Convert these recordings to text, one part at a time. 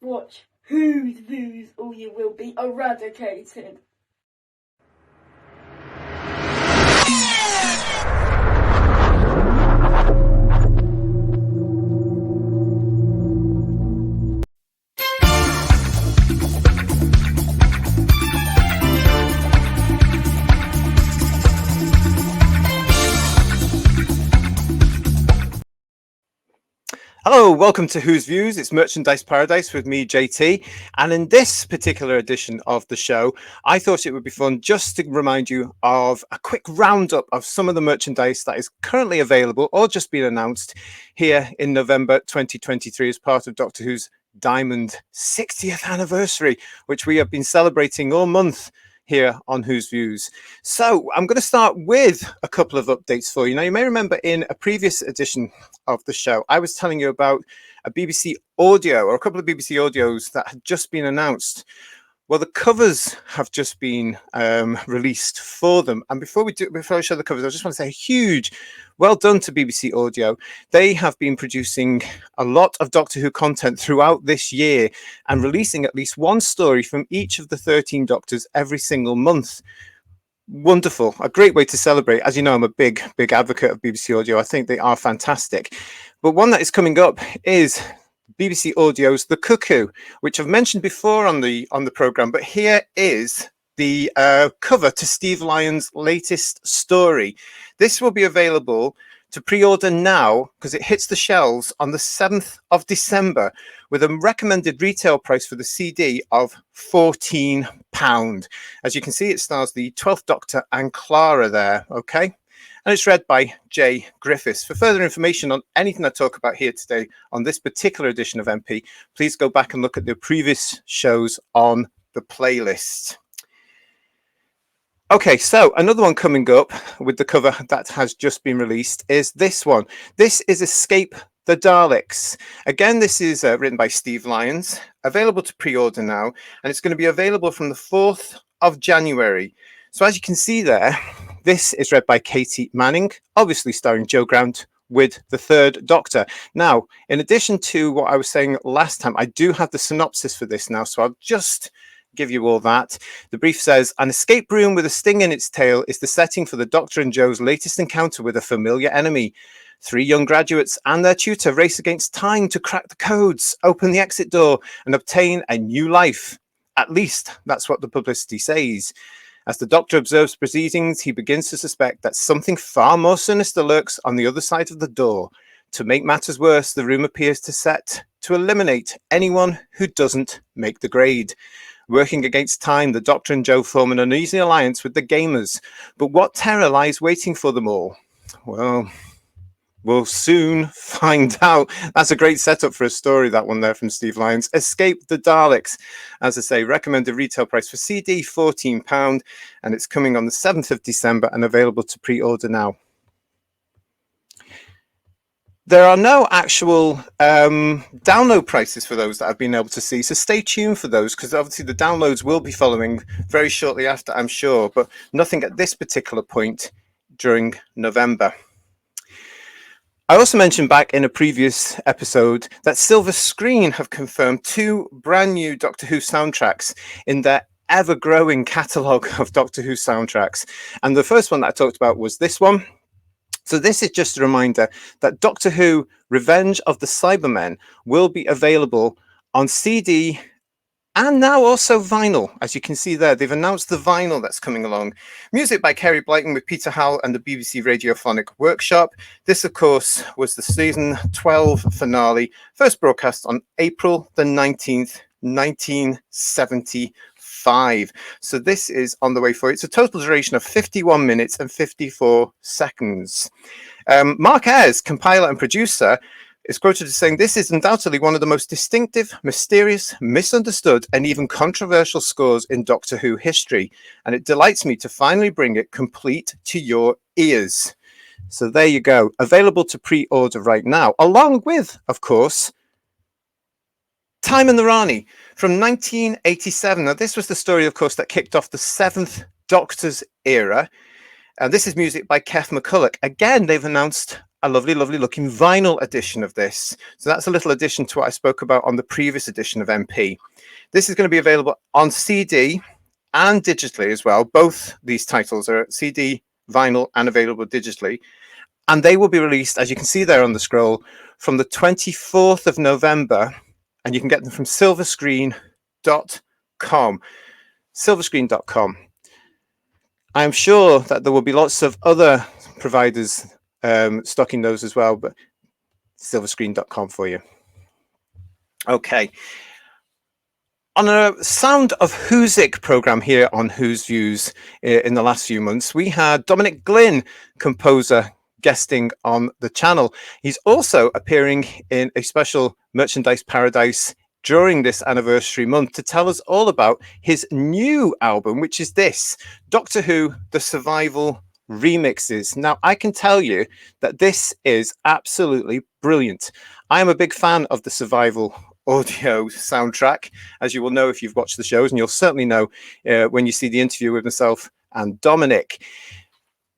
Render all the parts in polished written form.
Watch whose views or you will be eradicated. Hello, welcome to Whose Views. It's Merchandise Paradise with me, JT. And in this particular edition of the show, I thought it would be fun just to remind you of a quick roundup of some of the merchandise that is currently available or just been announced here in November 2023 as part of Doctor Who's Diamond 60th anniversary, which we have been celebrating all month here on Whose Views. So I'm going to start with a couple of updates for you. Now, you may remember in a previous edition of the show, I was telling you about a BBC audio or a couple of BBC audios that had just been announced. Well, the covers have just been released for them. And before I show the covers, I just want to say a huge well done to BBC Audio. They have been producing a lot of Doctor Who content throughout this year and releasing at least one story from each of the 13 Doctors every single month. Wonderful. A great way to celebrate. As you know, I'm a big advocate of BBC Audio. I think they are fantastic. But one that is coming up is BBC Audio's The Cuckoo, which I've mentioned before on the program, but here is the cover to Steve Lyons' latest story. This will be available to pre-order now because it hits the shelves on the 7th of December with a recommended retail price for the CD of £14. As you can see, it stars the 12th Doctor and Clara there, okay? And it's read by Jay Griffiths. For further information on anything I talk about here today on this particular edition of MP, please go back and look at the previous shows on the playlist. Okay, so another one coming up with the cover that has just been released is this one. This is Escape the Daleks. Again, this is written by Steve Lyons, available to pre-order now, and it's going to be available from the 4th of January. So as you can see there, this is read by Katie Manning, obviously starring Jo Grant with the 3rd Doctor. Now, in addition to what I was saying last time, I do have the synopsis for this now, so I'll just give you all that. The brief says, an escape room with a sting in its tail is the setting for the Doctor and Jo's latest encounter with a familiar enemy. 3 young graduates and their tutor race against time to crack the codes, open the exit door, and obtain a new life. At least, that's what the publicity says. As the Doctor observes proceedings, he begins to suspect that something far more sinister lurks on the other side of the door. To make matters worse, the room appears to set to eliminate anyone who doesn't make the grade. Working against time, the Doctor and Jo form an uneasy alliance with the Gamers. But what terror lies waiting for them all? Well, we'll soon find out. That's a great setup for a story, that one there from Steve Lyons. Escape the Daleks. As I say, recommended retail price for CD, £14, and it's coming on the 7th of December and available to pre-order now. There are no actual download prices for those that I've been able to see, so stay tuned for those, because obviously the downloads will be following very shortly after, I'm sure, but nothing at this particular point during November. I also mentioned back in a previous episode that Silver Screen have confirmed 2 brand new Doctor Who soundtracks in their ever-growing catalogue of Doctor Who soundtracks. And the first one that I talked about was this one. So this is just a reminder that Doctor Who Revenge of the Cybermen will be available on CD and now also vinyl. As you can see there, they've announced the vinyl that's coming along. Music by Kerry Blyton with Peter Howell and the BBC Radiophonic Workshop. This, of course, was the season 12 finale, first broadcast on April the 19th, 1975. So this is on the way for you. It's a total duration of 51 minutes and 54 seconds. Mark Ayres, compiler and producer, is quoted as saying, this is undoubtedly one of the most distinctive, mysterious, misunderstood, and even controversial scores in Doctor Who history. And it delights me to finally bring it complete to your ears. So there you go. Available to pre-order right now, along with, of course, Time and the Rani from 1987. Now, this was the story, of course, that kicked off the 7th Doctor's era. And this is music by Keith McCulloch. Again, they've announced a lovely, lovely looking vinyl edition of this. So that's a little addition to what I spoke about on the previous edition of MP. This is going to be available on CD and digitally as well. Both these titles are CD, vinyl, and available digitally. And they will be released, as you can see there on the scroll, from the 24th of November. And you can get them from silverscreen.com. Silverscreen.com. I'm sure that there will be lots of other providers stocking those as well, but silverscreen.com for you. Okay. On a Sound of Whosic program here on Whose Views in the last few months, we had Dominic Glynn, composer, guesting on the channel. He's also appearing in a special Merchandise Paradise during this anniversary month to tell us all about his new album, which is this, Doctor Who, The Survival Remixes. Now, I can tell you that this is absolutely brilliant. I am a big fan of the Survival audio soundtrack, as you will know if you've watched the shows, and you'll certainly know when you see the interview with myself and Dominic.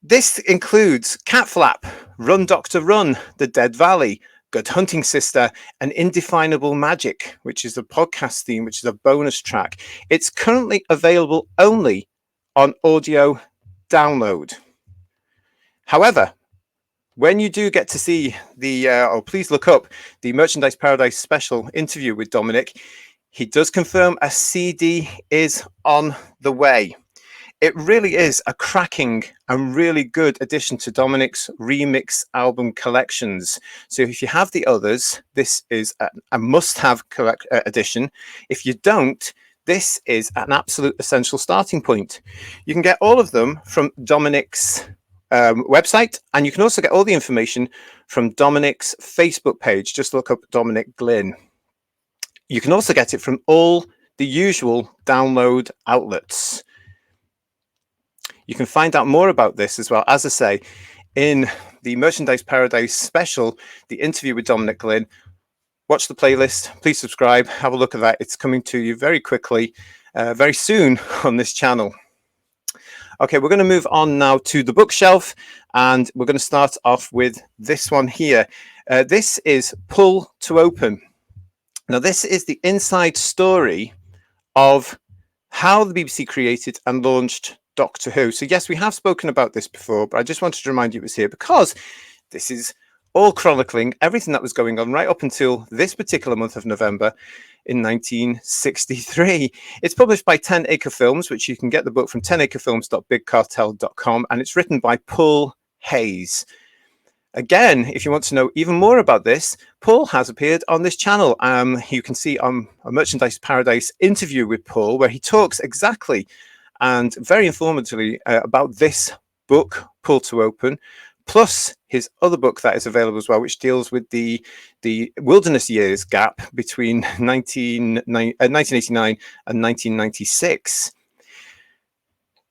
This includes Cat Flap, Run Doctor Run, The Dead Valley, Good Hunting Sister, and Indefinable Magic, which is a podcast theme, which is a bonus track. It's currently available only on audio download. However, when you do get to see the, please look up the Merchandise Paradise special interview with Dominic, he does confirm a CD is on the way. It really is a cracking and really good addition to Dominic's remix album collections. So if you have the others, this is a must-have edition. If you don't, this is an absolute essential starting point. You can get all of them from Dominic's website, and you can also get all the information from Dominic's Facebook page. Just look up Dominic Glynn. You can also get it from all the usual download outlets. You can find out more about this as well, as I say, in the Merchandise Paradise special, the interview with Dominic Glynn. Watch the playlist, please subscribe, have a look at that. It's coming to you very quickly, very soon on this channel. Okay, we're going to move on now to the bookshelf, and we're going to start off with this one here. This is Pull to Open. Now, this is the inside story of how the BBC created and launched Doctor Who. So yes, we have spoken about this before, but I just wanted to remind you it was here because this is all chronicling everything that was going on right up until this particular month of November in 1963. It's published by 10 Acre Films, which you can get the book from 10acrefilms.bigcartel.com, and it's written by Paul Hayes. Again, if you want to know even more about this, Paul has appeared on this channel. You can see a Merchandise Paradise interview with Paul where he talks exactly and very informatively about this book, Pull to Open, plus his other book that is available as well, which deals with the wilderness years gap between 1989 and 1996.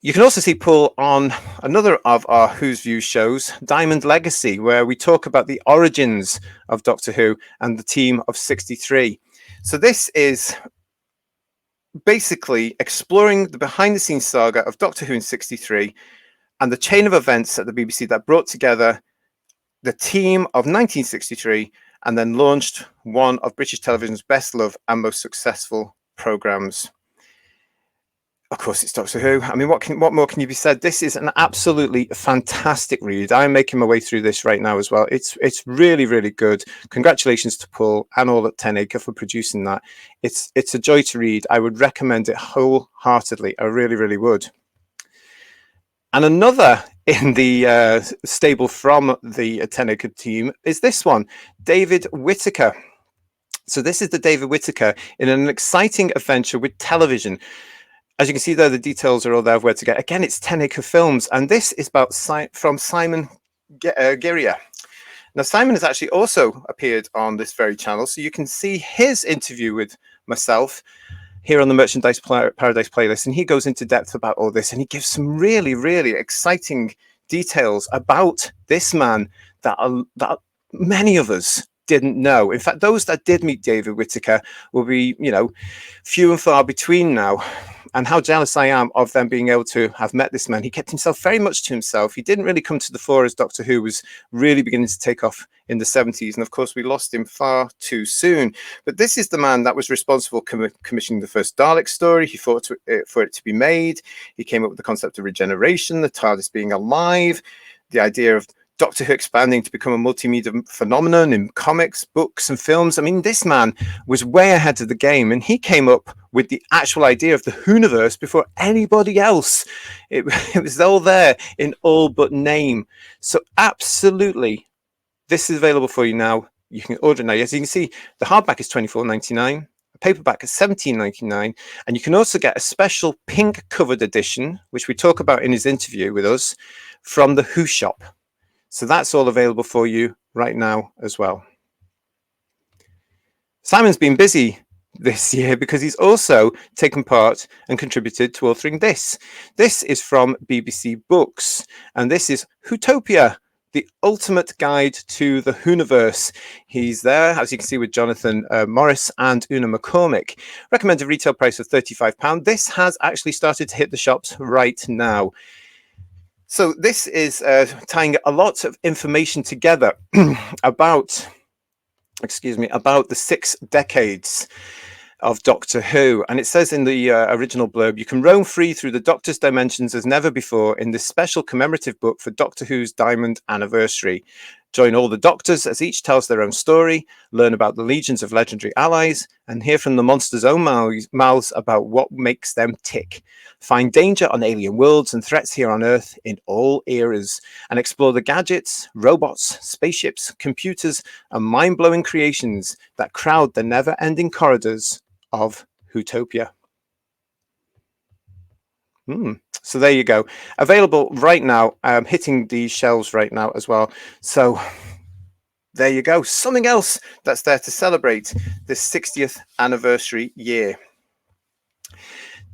You can also see Paul on another of our Whose Views shows, Diamond Legacy, where we talk about the origins of Doctor Who and the team of 63. So this is basically exploring the behind-the-scenes saga of Doctor Who in 63 and the chain of events at the BBC that brought together the team of 1963 and then launched one of British television's best loved and most successful programmes. Of course, it's Doctor Who. I mean, what more can you be said? This is an absolutely fantastic read. I'm making my way through this right now as well. It's really, really good. Congratulations to Paul and all at 10 Acre for producing that. It's a joy to read. I would recommend it wholeheartedly. I really, really would. And another in the stable from the 10 Acre team is this one, David Whittaker. So this is the David Whittaker in an exciting adventure with television. As you can see there, the details are all there of where to get. Again, it's 10 Acre Films, and this is about from Simon Guerrier. Now, Simon has actually also appeared on this very channel, so you can see his interview with myself here on the Merchandise Paradise playlist, and he goes into depth about all this, and he gives some really, really exciting details about this man that many of us didn't know. In fact, those that did meet David Whittaker will be, few and far between now. and how jealous I am of them being able to have met this man. He kept himself very much to himself. He didn't really come to the fore as Doctor Who was really beginning to take off in the 70s. And of course, we lost him far too soon. But this is the man that was responsible for commissioning the first Dalek story. He fought for it to be made. He came up with the concept of regeneration, the TARDIS being alive, the idea of Doctor Who expanding to become a multimedia phenomenon in comics, books, and films. I mean, this man was way ahead of the game, and he came up with the actual idea of the Whoniverse before anybody else. It was all there in all but name. So absolutely, this is available for you now. You can order it now. As you can see, the hardback is $24.99. A paperback is $17.99, and you can also get a special pink covered edition, which we talk about in his interview with us, from the Who Shop. So that's all available for you right now as well. Simon's been busy this year because he's also taken part and contributed to authoring this. This is from BBC Books, and this is Whotopia, the ultimate guide to the Whoniverse. He's there, as you can see, with Jonathan Morris and Una McCormick. Recommended retail price of £35. This has actually started to hit the shops right now. So this is tying a lot of information together about the 6 decades of Doctor Who. And it says in the original blurb, you can roam free through the Doctor's dimensions as never before in this special commemorative book for Doctor Who's Diamond Anniversary. Join all the Doctors as each tells their own story, learn about the legions of legendary allies, and hear from the monsters' own mouths about what makes them tick. Find danger on alien worlds and threats here on Earth in all eras, and explore the gadgets, robots, spaceships, computers, and mind-blowing creations that crowd the never-ending corridors of Whotopia. So there you go. Available right now, hitting the shelves right now as well. So there you go. Something else that's there to celebrate this 60th anniversary year.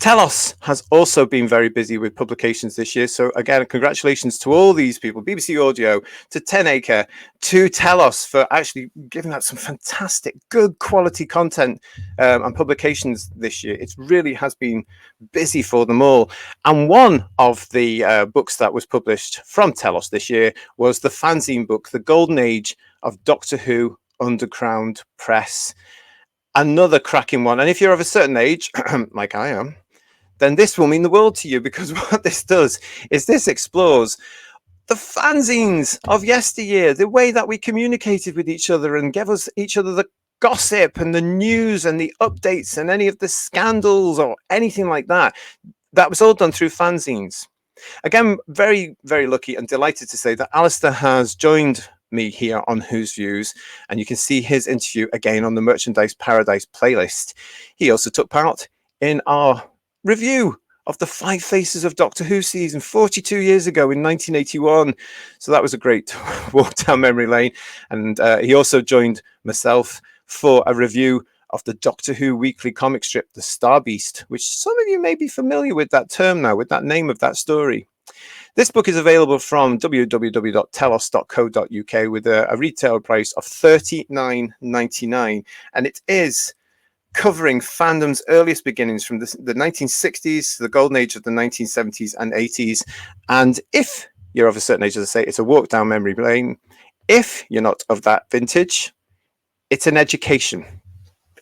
Telos has also been very busy with publications this year. So again, congratulations to all these people, BBC Audio, to 10 Acre, to Telos for actually giving out some fantastic, good quality content and publications this year. It really has been busy for them all. And one of the books that was published from Telos this year was the fanzine book, The Golden Age of Doctor Who Underground Press. Another cracking one. And if you're of a certain age, like I am, then this will mean the world to you, because what this does is this explores the fanzines of yesteryear, the way that we communicated with each other and gave us each other the gossip and the news and the updates and any of the scandals or anything like that. That was all done through fanzines. Again, very, very lucky and delighted to say that Alistair has joined me here on Who's Views, and you can see his interview again on the Merchandise Paradise playlist. He also took part in our review of the 5 Faces of Doctor Who season 42 years ago in 1981. So that was a great walk down memory lane. And he also joined myself for a review of the Doctor Who weekly comic strip, The Star Beast, which some of you may be familiar with that term now, with that name of that story. This book is available from www.telos.co.uk with a retail price of $39.99, and it is covering fandom's earliest beginnings from the 1960s to the golden age of the 1970s and 80s. And if you're of a certain age, as I say, it's a walk down memory lane. If you're not of that vintage, it's an education.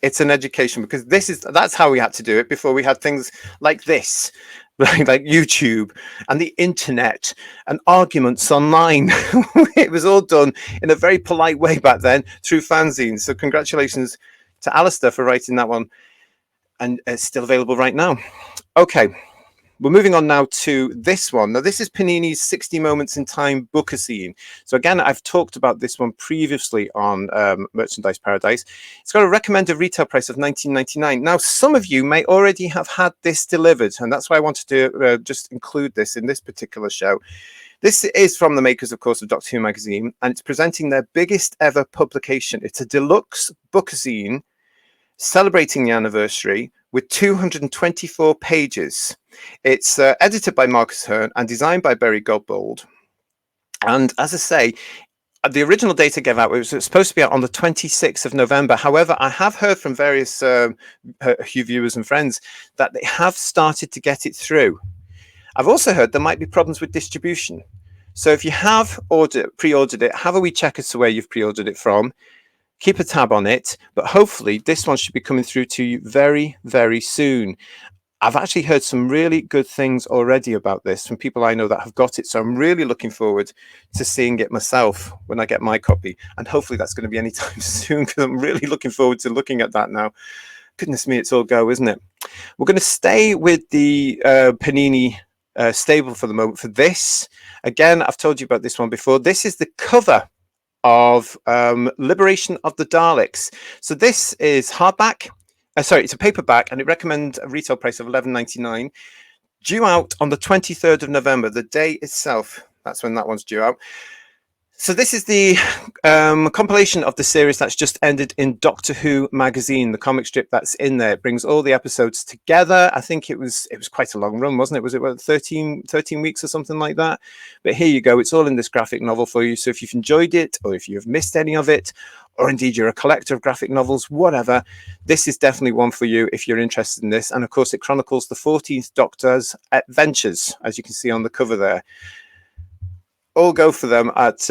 It's an education, because that's how we had to do it before we had things like this, like YouTube and the internet and arguments online. It was all done in a very polite way back then through fanzines. So congratulations to Alistair for writing that one, and it's still available right now. Okay, we're moving on now to this one. Now, this is Panini's 60 Moments in Time Bookazine. So again, I've talked about this one previously on Merchandise Paradise. It's got a recommended retail price of $19.99. Now, some of you may already have had this delivered, and that's why I wanted to just include this in this particular show. This is from the makers, of course, of Doctor Who magazine, and it's presenting their biggest ever publication. It's a deluxe bookazine celebrating the anniversary with 224 pages. It's edited by Marcus Hearn and designed by Barry Godbold. And as I say, the original date I gave out, it was supposed to be out on the 26th of November. However, I have heard from various Hugh viewers and friends that they have started to get it through. I've also heard there might be problems with distribution. So if you have pre-ordered it, have a wee check as to where you've pre-ordered it from. Keep a tab on it, but hopefully this one should be coming through to you very, very soon. I've actually heard some really good things already about this from people I know that have got it. So I'm really looking forward to seeing it myself when I get my copy. And hopefully that's going to be anytime soon, because I'm really looking forward to looking at that now. Goodness me, it's all go, isn't it? We're going to stay with the Panini stable for the moment for this. Again, I've told you about this one before. This is the cover of Liberation of the Daleks. So this is hardback. Sorry, it's a paperback, and it recommends a retail price of $11.99. Due out on the 23rd of November, the day itself. That's when that one's due out. So this is the compilation of the series that's just ended in Doctor Who magazine, the comic strip that's in there. It brings all the episodes together. I think it was quite a long run, wasn't it? Was it 13 weeks or something like that? But here you go. It's all in this graphic novel for you. So if you've enjoyed it, or if you've missed any of it, or indeed you're a collector of graphic novels, whatever, this is definitely one for you if you're interested in this. And of course, it chronicles the 14th Doctor's adventures, as you can see on the cover there. All go for them at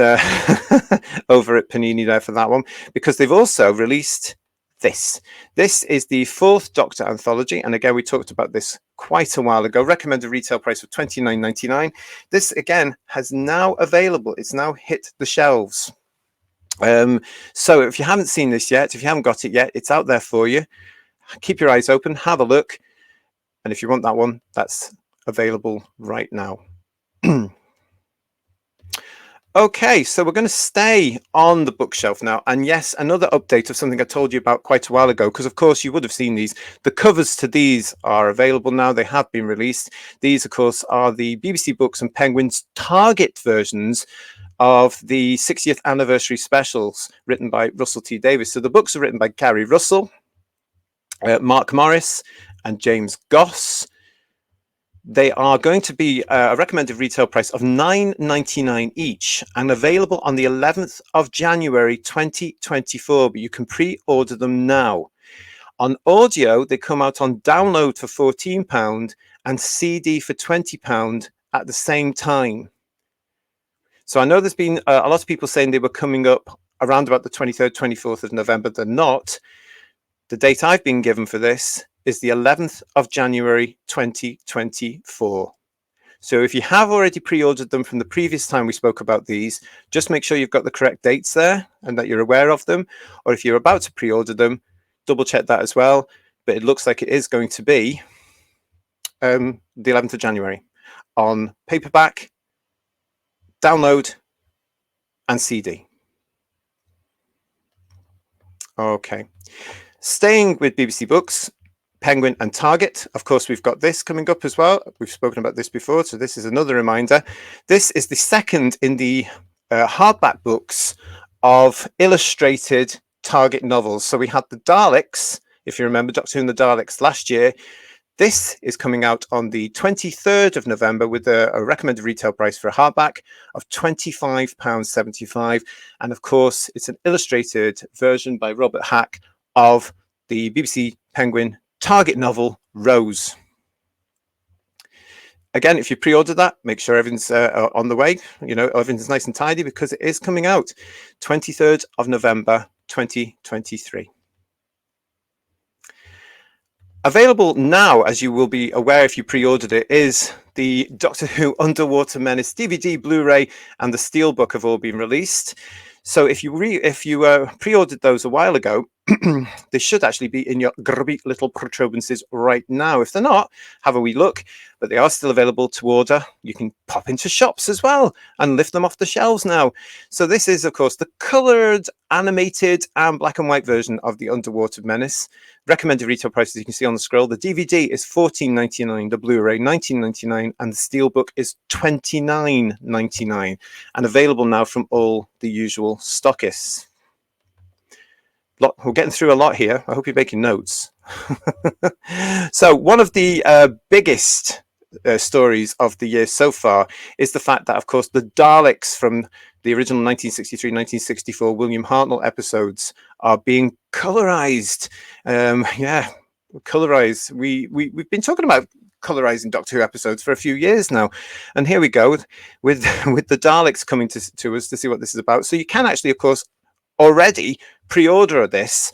over at Panini there for that one, because they've also released this. This is the 4th Doctor anthology, and again we talked about this quite a while ago. Recommended retail price of $29.99. This again has now available. It's now hit the shelves. So if you haven't seen this yet, if you haven't got it yet, it's out there for you. Keep your eyes open, have a look, and if you want that one, that's available right now. Okay, so we're going to stay on the bookshelf now. And yes, another update of something I told you about quite a while ago, because of course you would have seen these. The covers to these are available now. They have been released. These, of course, are the BBC Books and Penguin's Target versions of the 60th anniversary specials written by Russell T Davies. So the books are written by Gary Russell, Mark Morris, and James Goss. They are going to be a recommended retail price of $9.99 each and available on the 11th of January 2024, but you can pre-order them now. On audio, they come out on download for £14 and CD for £20 at the same time. So I know there's been a lot of people saying they were coming up around about the 23rd, 24th of November. They're not. The date I've been given for this is the 11th of January 2024. So if you have already pre-ordered them from the previous time we spoke about these, just make sure you've got the correct dates there and that you're aware of them. Or if you're about to pre-order them, double check that as well. But it looks like it is going to be the 11th of January on paperback, download, and CD. Okay. Staying with BBC Books, Penguin and Target. Of course, we've got this coming up as well. We've spoken about this before, so this is another reminder. This is the second in the hardback books of illustrated Target novels. So we had the Daleks, if you remember, Doctor Who and the Daleks last year. This is coming out on the 23rd of November with a recommended retail price for a hardback of £25.75. And of course, it's an illustrated version by Robert Hack of the BBC Penguin Target novel, Rose. Again, if you pre-order that, make sure everything's on the way. You know, everything's nice and tidy because it is coming out 23rd of November, 2023. Available now, as you will be aware if you pre-ordered it, is the Doctor Who Underwater Menace DVD, Blu-ray, and the Steelbook have all been released. So if you pre-ordered those a while ago, they should actually be in your grubby little protuberances right now. If they're not, have a wee look, but they are still available to order. You can pop into shops as well and lift them off the shelves now. So this is, of course, the coloured, animated and black and white version of the Underwater Menace. Recommended retail prices you can see on the scroll. The DVD is $14.99, the Blu-ray $19.99, and the Steelbook is $29.99, and available now from all the usual stockists. We're getting through a lot here. I hope you're making notes. So one of the biggest stories of the year so far is the fact that, of course, the Daleks from the original 1963-1964 William Hartnell episodes are being colorized. Yeah, colorized. We've been talking about colorizing Doctor Who episodes for a few years now, and here we go with the Daleks coming to us to see what this is about. So you can actually, of course, already pre-order this.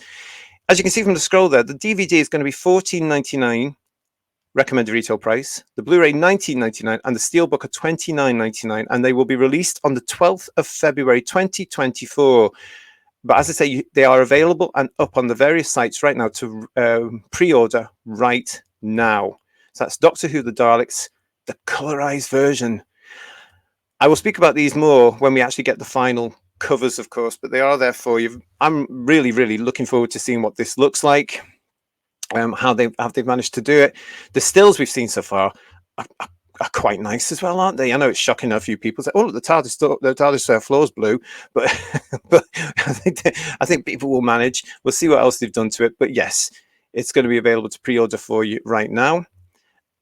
As you can see from the scroll there, the DVD is going to be $14.99 recommended retail price, the Blu-ray $19.99, and the Steelbook are $29.99, and they will be released on the 12th of February 2024. But as I say, they are available and up on the various sites right now to pre-order right now. So that's Doctor Who, the Daleks, the colorized version. I will speak about these more when we actually get the final covers, of course, but they are there for you. I'm really, really looking forward to seeing what this looks like, how they've managed to do it. The stills we've seen so far are quite nice as well, aren't they? I know it's shocking a few people say, "Oh, the TARDIS floor's blue," but but I think people will manage. We'll see what else they've done to it. But yes, it's going to be available to pre-order for you right now.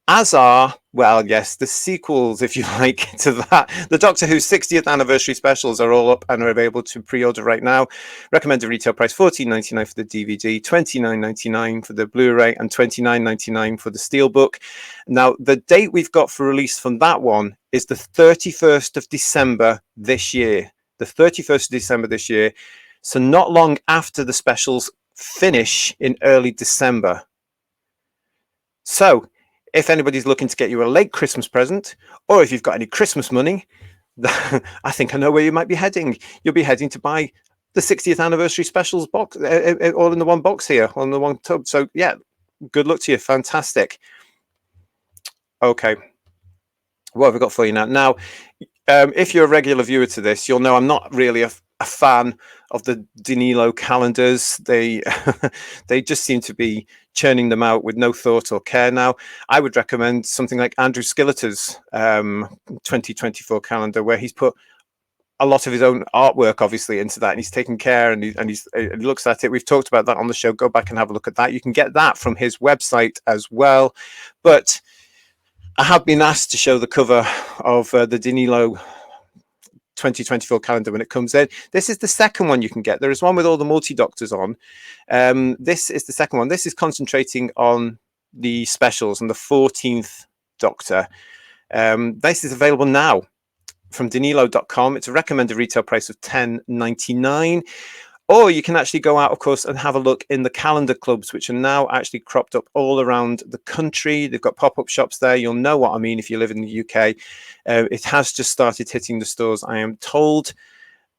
As are, well, yes, the sequels, if you like, to that. The Doctor Who 60th anniversary specials are all up and are available to pre-order right now. Recommended retail price $14.99 for the DVD, $29.99 for the Blu-ray, and $29.99 for the Steelbook. Now, the date we've got for release from that one is the 31st of December this year. The 31st of December this year. So not long after the specials finish in early December. So if anybody's looking to get you a late Christmas present, or if you've got any Christmas money, I think I know where you might be heading. You'll be heading to buy the 60th anniversary specials box, all in the one box here, on the one tub. So yeah, good luck to you. Fantastic. Okay. What have we got for you now? Now, if you're a regular viewer to this, you'll know I'm not really a fan of the Danilo calendars. They they just seem to be churning them out with no thought or care now. I would recommend something like Andrew Skilleter's 2024 calendar, where he's put a lot of his own artwork obviously into that, and he's taken care and he looks at it. We've talked about that on the show. Go back and have a look at that. You can get that from his website as well. But I have been asked to show the cover of the Danilo 2024 calendar when it comes in. This is the second one you can get. There is one with all the multi-doctors on. This is the second one. This is concentrating on the specials and the 14th Doctor. This is available now from Danilo.com. It's a recommended retail price of $10.99. Or you can actually go out, of course, and have a look in the calendar clubs, which are now actually cropped up all around the country. They've got pop-up shops there. You'll know what I mean if you live in the UK. It has just started hitting the stores, I am told.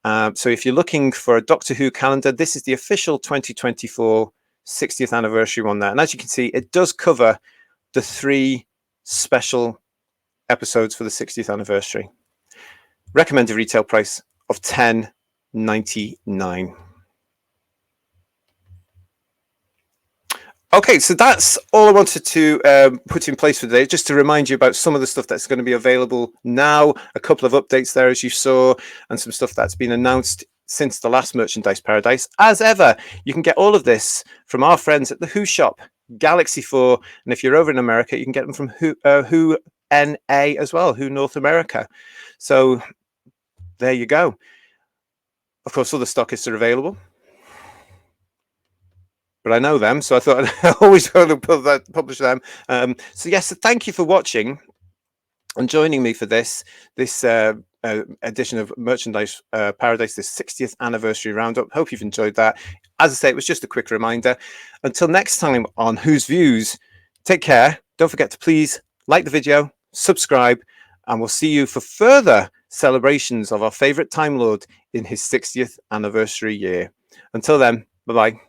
So if you're looking for a Doctor Who calendar, this is the official 2024 60th anniversary one there. And as you can see, it does cover the 3 special episodes for the 60th anniversary. Recommended retail price of $10.99. Okay, so that's all I wanted to put in place for today, just to remind you about some of the stuff that's going to be available now, a couple of updates there, as you saw, and some stuff that's been announced since the last Merchandise Paradise. As ever, you can get all of this from our friends at the Who Shop, Galaxy 4, and if you're over in America, you can get them from Who NA as well, Who North America. So there you go. Of course, other stockists are available, but I know them, so I thought I'd always go to publish them. So yes, so thank you for watching and joining me for this edition of Merchandise Paradise, this 60th anniversary roundup. Hope you've enjoyed that. As I say, it was just a quick reminder. Until next time on Who's Views, take care. Don't forget to please like the video, subscribe, and we'll see you for further celebrations of our favorite Time Lord in his 60th anniversary year. Until then, bye-bye.